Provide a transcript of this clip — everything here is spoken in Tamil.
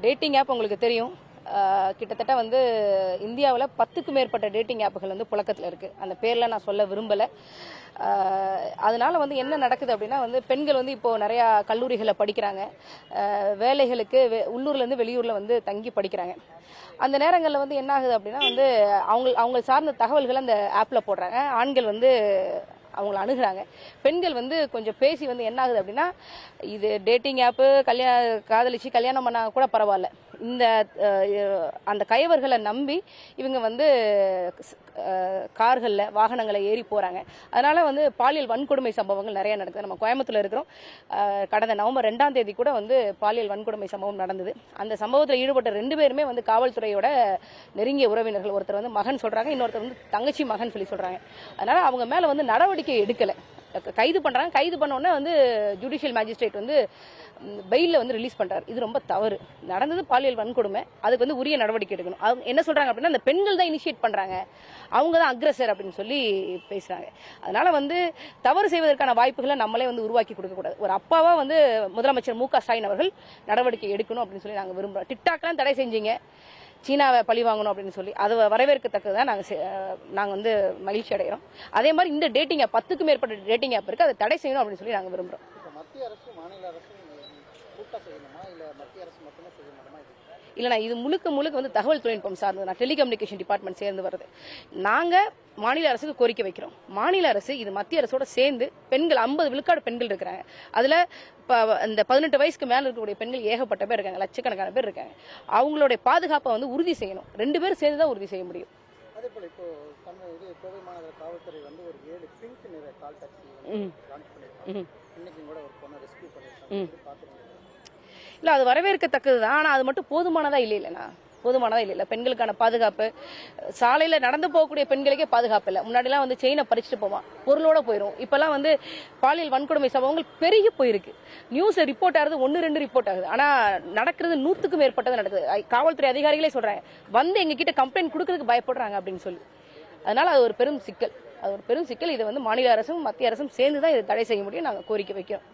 டேட்டிங் ஆப் உங்களுக்கு தெரியும். கிட்டத்தட்ட வந்து இந்தியாவில் 10க்கும் மேற்பட்ட டேட்டிங் ஆப்புகள் வந்து புழக்கத்தில் இருக்குது. அந்த பேரில் நான் சொல்ல விரும்பலை. அதனால வந்து என்ன நடக்குது அப்படின்னா வந்து பெண்கள் வந்து இப்போது நிறையா கல்லூரிகளை படிக்கிறாங்க, வேலைகளுக்கு உள்ளூர்லேருந்து வெளியூரில் வந்து தங்கி படிக்கிறாங்க. அந்த நேரங்களில் வந்து என்ன ஆகுது அப்படின்னா வந்து அவங்க சார்ந்த தகவல்களை அந்த ஆப்பில் போடுறாங்க. ஆண்கள் வந்து அவங்கள அணுகுறாங்க. பெண்கள் வந்து கொஞ்சம் பேசி வந்து என்ன ஆகுது அப்படின்னா, இது டேட்டிங் ஆப்பு, காதலிச்சு கல்யாணம் பண்ணா கூட பரவாயில்ல, இந்த அந்த கயவர்களை நம்பி இவங்க வந்து கார்களில் வாகனங்களை ஏறி போகிறாங்க. அதனால் வந்து பாலியல் வன்கொடுமை சம்பவங்கள் நிறைய நடக்குது. நம்ம கோயம்புத்தூர்ல இருக்கிறோம். கடந்த நவம்பர் 2ஆம் தேதி கூட வந்து பாலியல் வன்கொடுமை சம்பவம் நடந்தது. அந்த சம்பவத்தில் ஈடுபட்ட 2 பேருமே வந்து காவல்துறையோட நெருங்கிய உறவினர்கள். ஒருத்தர் வந்து மகன் சொல்கிறாங்க, இன்னொருத்தர் வந்து தங்கச்சி மகன் சொல்லி சொல்கிறாங்க. அதனால் அவங்க மேலே வந்து நடவடிக்கை எடுக்கலை, கைது பண்ணுறாங்க. கைது பண்ண உடனே வந்து ஜுடிஷியல் மேஜிஸ்ட்ரேட் வந்து பெயிலில் வந்து ரிலீஸ் பண்ணுறாரு. இது ரொம்ப தவறு. நடந்தது பாலியல் வன்கொடுமை, அதுக்கு வந்து உரிய நடவடிக்கை எடுக்கணும். அவங்க என்ன சொல்கிறாங்க அப்படின்னா, அந்த பெண்கள் தான் இனிஷியேட் பண்ணுறாங்க, அவங்க தான் அக்ரஸர் அப்படின்னு சொல்லி பேசுகிறாங்க. அதனால் வந்து தவறு செய்வதற்கான வாய்ப்புகளை நம்மளே வந்து உருவாக்கி கொடுக்கக்கூடாது. ஒரு அப்பாவாக வந்து முதலமைச்சர் மு.க.ஸ்டாலின் அவர்கள் நடவடிக்கை எடுக்கணும் அப்படின்னு சொல்லி நாங்கள் விரும்புகிறோம். டிக்டாக்லாம் தடை செஞ்சீங்க, சீனாவை பழி வாங்கணும் அப்படின்னு சொல்லி அதை வரவேற்கத்தக்கதான் நாங்கள் வந்து மகிழ்ச்சி அடைகிறோம். அதே மாதிரி இந்த டேட்டிங் ஆப் 10க்கும் மேற்பட்ட டேட்டிங் ஆப் இருக்குது, அதை தடை செய்யணும் அப்படின்னு சொல்லி நாங்கள் விரும்புகிறோம். மத்திய அரசு மாநில அரசு செய்யணுமா இல்லை மத்திய அரசு மட்டுமே செய்யணுமா? இல்லைனா இது முழுக்க வந்து தகவல் தொழில்நுட்பம் சார்ந்தது. நான் டெலிகம்யூனிகேஷன் டிபார்ட்மெண்ட் சேர்ந்து வருது. நாங்கள் மாநில அரசுக்கு கோரிக்கை வைக்கிறோம். மாநில அரசு இது மத்திய அரசோட சேர்ந்து பெண்கள் 50 விழுக்காடு பெண்கள் இருக்கிறாங்க. அதில் இப்போ இந்த 18 வயசுக்கு மேலே இருக்கக்கூடிய பெண்கள் ஏகப்பட்ட பேர் இருக்காங்க, லட்சக்கணக்கான பேர் இருக்காங்க. அவங்களுடைய பாதுகாப்பை வந்து உறுதி செய்யணும். 2 பேரும் சேர்ந்து தான் உறுதி செய்ய முடியும். அதே போல இப்போ கோவை மாநகர காவல்துறை வந்து ஒரு 7 பிங்க் நிற கால் டாக்ஸி லான்ச் பண்ணிருக்காங்க. இன்னைக்கு கூட ஒரு பொண்ணை ரெஸ்கியூ பண்ணிருக்காங்க. இல்லை, அது வரவேற்கத்தக்கது தான். ஆனால் அது மட்டும் போதுமானதா இல்லைண்ணா, போதுமானதா இல்லை. பெண்களுக்கான பாதுகாப்பு, சாலையில் நடந்து போகக்கூடிய பெண்களுக்கே பாதுகாப்பு இல்லை. முன்னாடிலாம் வந்து செயினை பறிச்சுட்டு போவான், பொருளோட போயிடும். இப்பெல்லாம் வந்து பாலியல் வன்கொடுமை சம்பவங்கள் பெருகி போயிருக்கு. நியூஸ் ரிப்போர்ட் ஆகுது, 1-2 ரிப்போர்ட் ஆகுது. ஆனால் நடக்கிறது 100க்கும் மேற்பட்டது நடக்குது. காவல்துறை அதிகாரிகளே சொல்றாங்க, வந்து எங்ககிட்ட கம்ப்ளைண்ட் கொடுக்கறதுக்கு பயப்படுறாங்க அப்படின்னு சொல்லி. அதனால அது ஒரு பெரும் சிக்கல். இதை வந்து மாநில அரசும் மத்திய அரசும் சேர்ந்து தான் இதை தடை செய்ய முடியும். நாங்கள் கோரிக்கை வைக்கிறோம்.